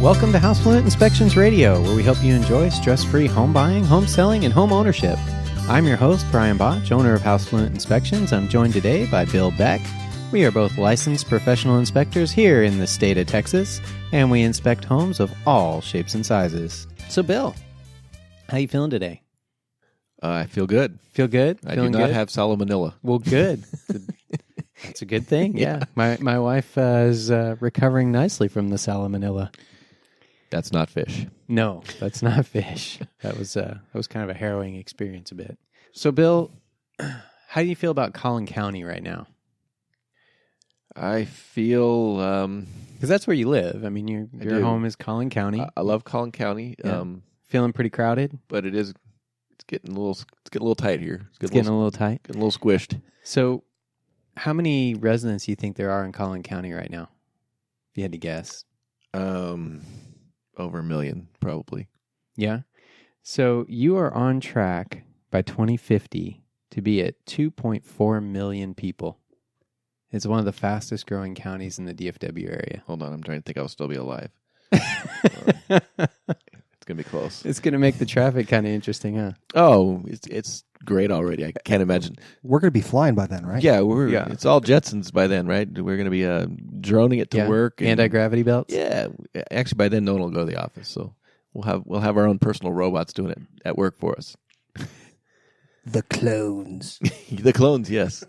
Welcome to Fluent Inspections Radio, where we help you enjoy stress-free home buying, home selling, and home ownership. I'm your host, Brian Botch, owner of Fluent Inspections. I'm joined today by Bill Beck. We are both licensed professional inspectors here in the state of Texas, and we inspect homes of all shapes and sizes. So, Bill, how you feeling today? I feel good. Feel good? I do not have salmonella. Well, good. That's a good thing. Yeah. My wife is recovering nicely from the salmonella. That's not fish. No, that's not fish. That was kind of a harrowing experience a bit. So, Bill, how do you feel about Collin County right now? I feel because that's where you live. I mean, your home is Collin County. I love Collin County. Yeah. Feeling pretty crowded, but it's getting a little tight here. It's getting a little tight. Getting a little squished. So, how many residents do you think there are in Collin County right now? If you had to guess, over 1 million, probably. Yeah. So you are on track by 2050 to be at 2.4 million people. It's one of the fastest growing counties in the DFW area. Hold on, I'm trying to think I'll still be alive. It's going to be close. It's going to make the traffic kind of interesting, huh? Oh, it's great already. I can't imagine. We're going to be flying by then, right? Yeah, it's all Jetsons by then, right? We're going to be droning it to work. Anti-gravity belts? Yeah. Actually, by then, no one will go to the office, so we'll have our own personal robots doing it at work for us. The clones. The clones, yes.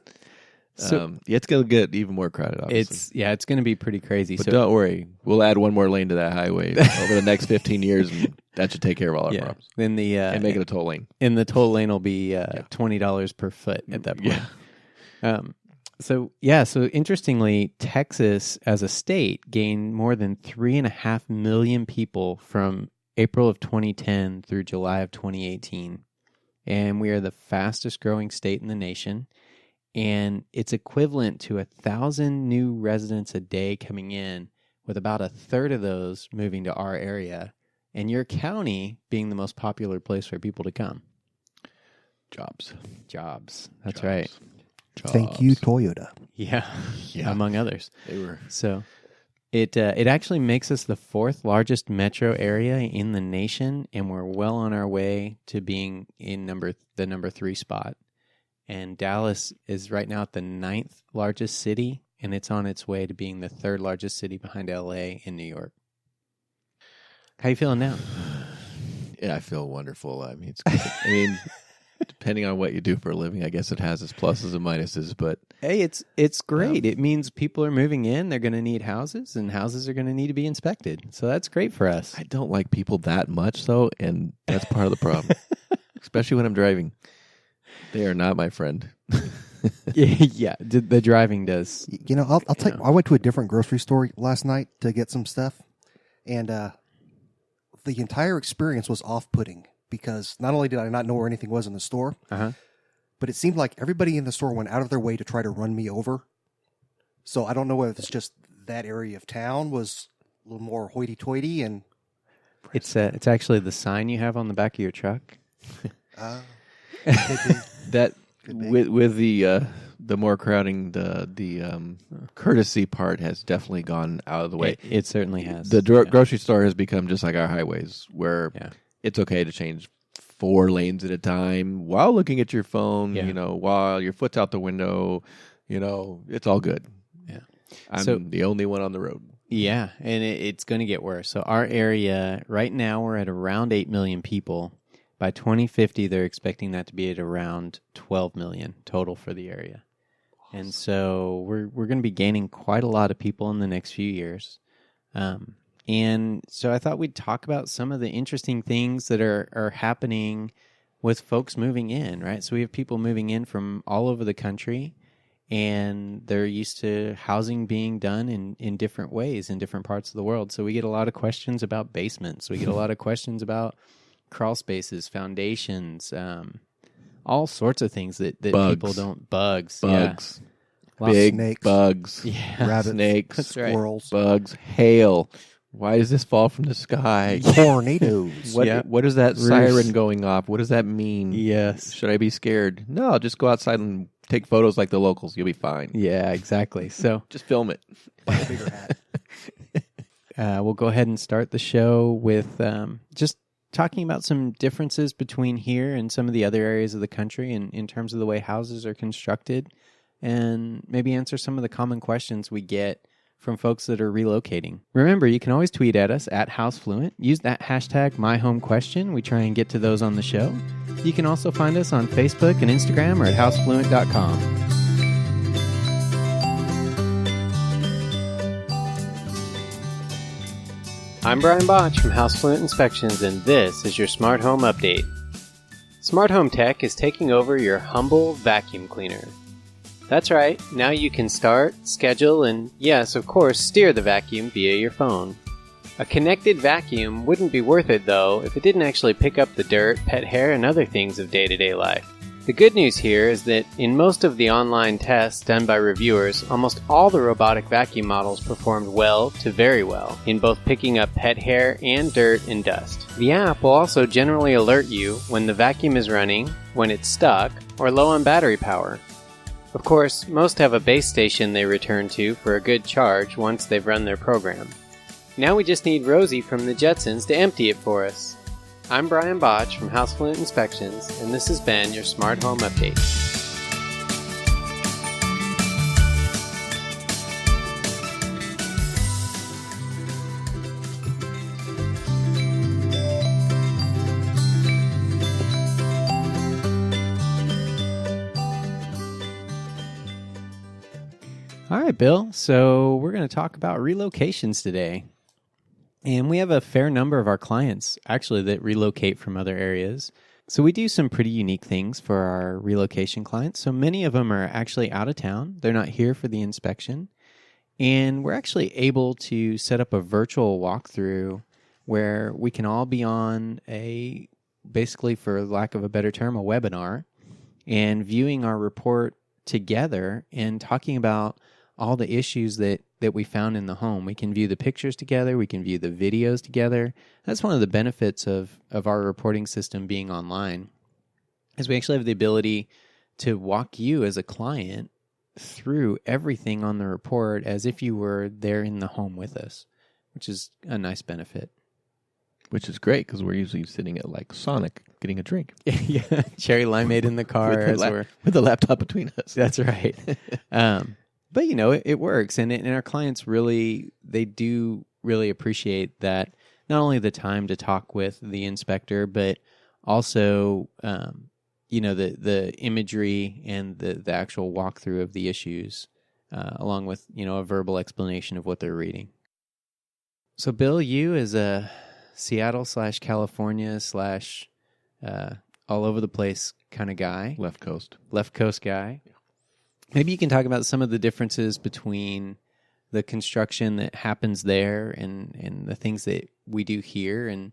So, it's going to get even more crowded, obviously. It's going to be pretty crazy. But don't worry. We'll add one more lane to that highway over the next 15 years, and that should take care of all our problems. Then and make it a toll lane. And the toll lane will be $20 per foot at that point. Yeah. So interestingly, Texas as a state gained more than 3.5 million people from April of 2010 through July of 2018. And we are the fastest growing state in the nation. And it's equivalent to 1,000 new residents a day coming in, with about a third of those moving to our area, and your county being the most popular place for people to come. Jobs. That's right. Jobs. Thank you, Toyota. Yeah. Among others. They were. So it actually makes us the fourth largest metro area in the nation, and we're well on our way to being in the number 3 spot. And Dallas is right now at the 9th largest city, and it's on its way to being the 3rd largest city behind LA and New York. How you feeling now? Yeah, I feel wonderful. I mean, depending on what you do for a living, I guess it has its pluses and minuses. But hey, it's great. It means people are moving in. They're going to need houses, and houses are going to need to be inspected. So that's great for us. I don't like people that much, though, and that's part of the problem, especially when I'm driving. They are not my friend. Yeah, the driving does. You know, I'll tell you, I went to a different grocery store last night to get some stuff, and the entire experience was off-putting because not only did I not know where anything was in the store, but it seemed like everybody in the store went out of their way to try to run me over. So I don't know if it's just that area of town was a little more hoity-toity, and it's actually the sign you have on the back of your truck. That with the more crowding, the courtesy part has definitely gone out of the way. It certainly has. The grocery store has become just like our highways, where it's okay to change 4 lanes at a time while looking at your phone. Yeah. While your foot's out the window. It's all good. Yeah, I'm the only one on the road. Yeah, and it's going to get worse. So our area right now, we're at around 8 million people. By 2050, they're expecting that to be at around 12 million total for the area. Awesome. And so we're going to be gaining quite a lot of people in the next few years. And so I thought we'd talk about some of the interesting things that are happening with folks moving in, right? So we have people moving in from all over the country, and they're used to housing being done in different ways in different parts of the world. So we get a lot of questions about basements. We get a lot of questions about crawl spaces, foundations, all sorts of things that people don't. Bugs. Big snakes, bugs, rabbits, snakes, squirrels, bugs, hail. Why does this fall from the sky? Tornadoes. What is that siren going off? What does that mean? Yes. Should I be scared? No, just go outside and take photos like the locals. You'll be fine. Yeah, exactly. So just film it. Buy a bigger hat. we'll go ahead and start the show with just talking about some differences between here and some of the other areas of the country in terms of the way houses are constructed, and maybe answer some of the common questions we get from folks that are relocating. Remember, you can always tweet at us at HouseFluent. Use that hashtag #MyHomeQuestion. We try and get to those on the show. You can also find us on Facebook and Instagram or at housefluent.com. I'm Brian Botch from HouseFluent Inspections, and this is your Smart Home Update. Smart Home Tech is taking over your humble vacuum cleaner. That's right, now you can start, schedule, and yes, of course, steer the vacuum via your phone. A connected vacuum wouldn't be worth it, though, if it didn't actually pick up the dirt, pet hair, and other things of day-to-day life. The good news here is that in most of the online tests done by reviewers, almost all the robotic vacuum models performed well to very well in both picking up pet hair and dirt and dust. The app will also generally alert you when the vacuum is running, when it's stuck, or low on battery power. Of course, most have a base station they return to for a good charge once they've run their program. Now we just need Rosie from the Jetsons to empty it for us. I'm Brian Botch from HouseFluent Inspections, and this has been your Smart Home Update. All right, Bill. So we're going to talk about relocations today. And we have a fair number of our clients, actually, that relocate from other areas. So we do some pretty unique things for our relocation clients. So many of them are actually out of town. They're not here for the inspection. And we're actually able to set up a virtual walkthrough where we can all be on basically, for lack of a better term, a webinar, and viewing our report together and talking about all the issues that we found in the home. We can view the pictures together. We can view the videos together. That's one of the benefits of our reporting system being online, is we actually have the ability to walk you as a client through everything on the report as if you were there in the home with us, which is a nice benefit. Which is great because we're usually sitting at like Sonic getting a drink. Yeah, cherry limeade in the car with the laptop between us. That's right. But, it works. And our clients they do really appreciate that, not only the time to talk with the inspector, but also, the imagery and the actual walkthrough of the issues, along with, a verbal explanation of what they're reading. So, Bill, you as a Seattle/California/ all over the place kind of guy. Left Coast guy. Yeah. Maybe you can talk about some of the differences between the construction that happens there and the things that we do here, and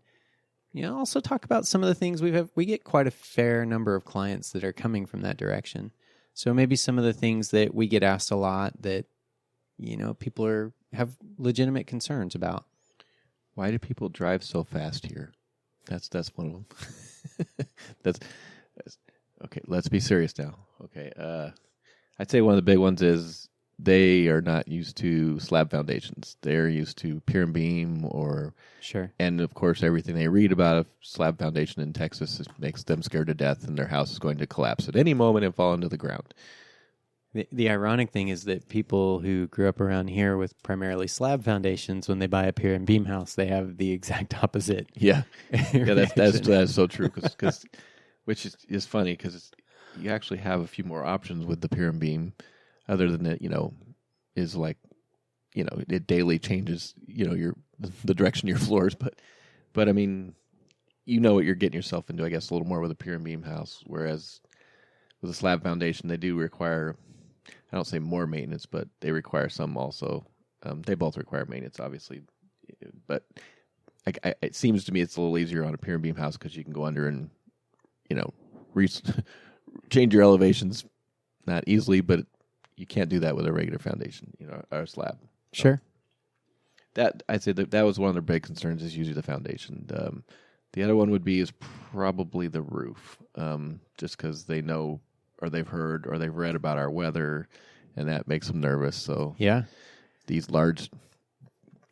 also talk about some of the things we get quite a fair number of clients that are coming from that direction. So maybe some of the things that we get asked a lot that people have legitimate concerns about. Why do people drive so fast here? That's one of them. that's okay. Let's be serious now. Okay. I'd say one of the big ones is they are not used to slab foundations. They're used to pier and beam, and of course everything they read about a slab foundation in Texas makes them scared to death, and their house is going to collapse at any moment and fall into the ground. The ironic thing is that people who grew up around here with primarily slab foundations, when they buy a pier and beam house, they have the exact opposite. Yeah, that's so true. Which is funny because you actually have a few more options with the pier and beam, other than it, is like, it daily changes, the direction of your floors. But I mean, what you're getting yourself into, I guess, a little more with a pier and beam house. Whereas with a slab foundation, they do require, I don't say more maintenance, but they require some also. They both require maintenance, obviously. But it seems to me it's a little easier on a pier and beam house because you can go under and, change your elevations, not easily, but you can't do that with a regular foundation, or a slab. Sure. That I'd say that was one of their big concerns, is usually the foundation. The other one would be is probably the roof, just because they know, or they've heard, or they've read about our weather, and that makes them nervous. So yeah, these large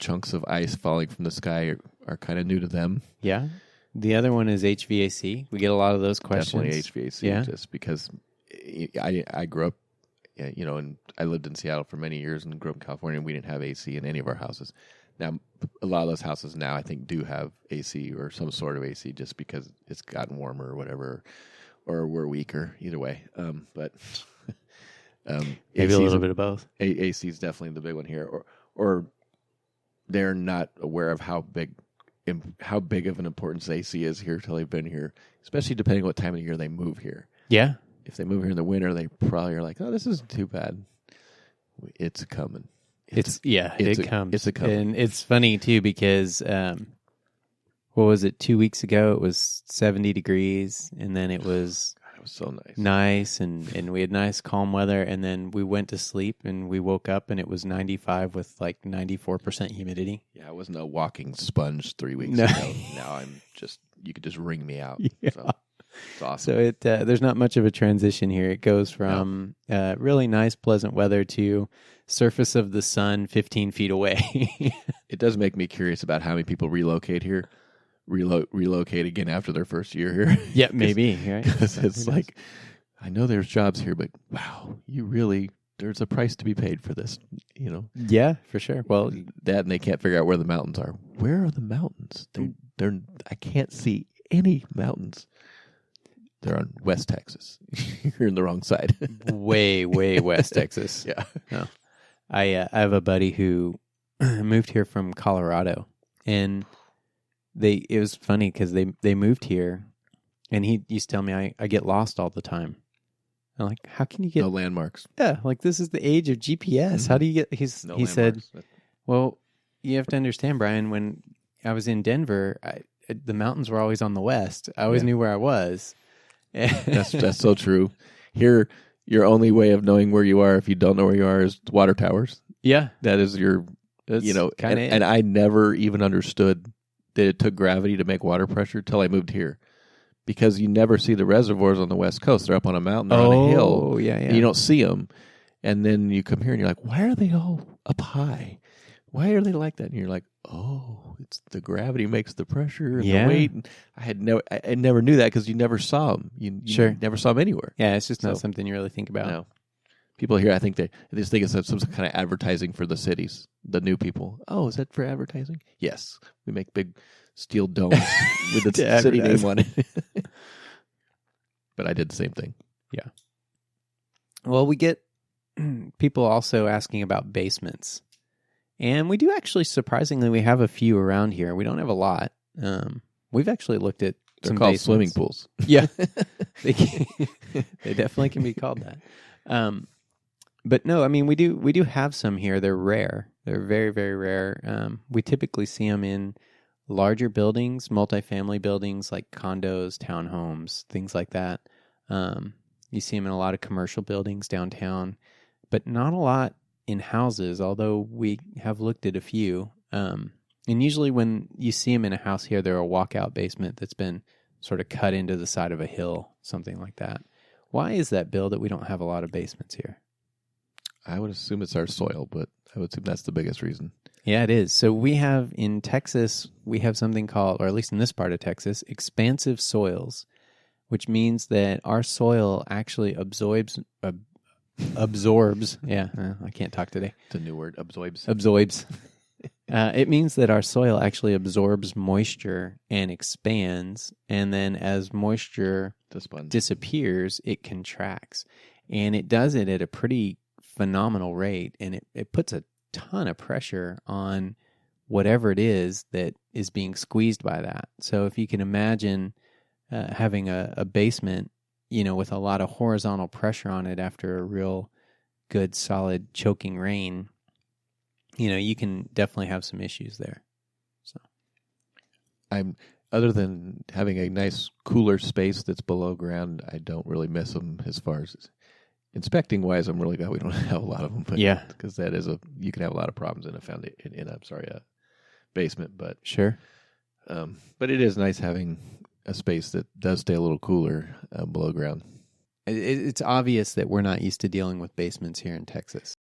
chunks of ice falling from the sky are kind of new to them. Yeah. The other one is HVAC. We get a lot of those questions. Definitely HVAC, Yeah. just because I grew up, and I lived in Seattle for many years and grew up in California, and we didn't have AC in any of our houses. Now, a lot of those houses now, I think, do have AC or some sort of AC just because it's gotten warmer or whatever, or we're weaker, either way. But maybe a little bit of both. AC is definitely the big one here, or they're not aware of how big of an importance AC is here till they've been here, especially depending on what time of the year they move here. Yeah. If they move here in the winter, they probably are like, oh, this isn't too bad. It's coming. It comes. It's a coming. And it's funny, too, because, what was it, 2 weeks ago? It was 70 degrees, and then it was... It was so nice, and we had nice, calm weather, and then we went to sleep, and we woke up, and it was 95 with, 94% humidity. Yeah, I wasn't a walking sponge 3 weeks ago. Now you could just wring me out. Yeah. So it's awesome. So there's not much of a transition here. It goes from really nice, pleasant weather to surface of the sun 15 feet away. It does make me curious about how many people relocate here. Relocate again after their first year here. Yeah, maybe, right? Because it's like, I know there's jobs here, but wow, there's a price to be paid for this, Yeah, for sure. Well, that, and they can't figure out where the mountains are. Where are the mountains? I can't see any mountains. They're on West Texas. You're in the wrong side. way, way West Texas. Yeah. No. I have a buddy who moved here from Colorado, and it was funny because they moved here, and he used to tell me I get lost all the time. I'm like, how can you get no landmarks? Yeah, this is the age of GPS. Mm-hmm. How do you get? He said, well, you have to understand, Brian. When I was in Denver, the mountains were always on the west. I always knew where I was. That's so true. Here, your only way of knowing where you are if you don't know where you are is water towers. Yeah, that is your. And I never even understood that it took gravity to make water pressure till I moved here, because you never see the reservoirs on the West Coast. They're up on a mountain or on a hill. Oh, yeah. And you don't see them. And then you come here and you're like, why are they all up high? Why are they like that? And you're like, oh, it's the gravity makes the pressure and the weight. And I never knew that because you never saw them. You never saw them anywhere. Yeah, it's just not something you really think about. No. People here, I think they just think it's some kind of advertising for the cities, the new people. Oh, is that for advertising? Yes. We make big steel domes with the city name on it. But I did the same thing. Yeah. Well, we get people also asking about basements. And we do actually, surprisingly, we have a few around here. We don't have a lot. We've actually looked at They're called basements. Swimming pools. Yeah. They definitely can be called that. But no, I mean, we do have some here. They're rare. They're very, very rare. We typically see them in larger buildings, multifamily buildings like condos, townhomes, things like that. You see them in a lot of commercial buildings downtown, but not a lot in houses, although we have looked at a few. And usually when you see them in a house here, they're a walkout basement that's been sort of cut into the side of a hill, something like that. Why is that, Bill, that we don't have a lot of basements here? I would assume it's our soil, but I would assume that's the biggest reason. Yeah, it is. So we have in Texas, we have something called, or at least in this part of Texas, expansive soils, which means that our soil actually absorbs. Yeah, I can't talk today. It's a new word, absorbs. It means that our soil actually absorbs moisture and expands, and then as moisture disappears, it contracts. And it does it at a pretty phenomenal rate, and it puts a ton of pressure on whatever it is that is being squeezed by that. So if you can imagine having a basement, with a lot of horizontal pressure on it after a real good, solid, choking rain, you can definitely have some issues there. So, other than having a nice, cooler space that's below ground, I don't really miss them as far as inspecting wise. I'm really glad we don't have a lot of them. But, yeah, because you can have a lot of problems in a basement. But sure. But it is nice having a space that does stay a little cooler below ground. It's obvious that we're not used to dealing with basements here in Texas.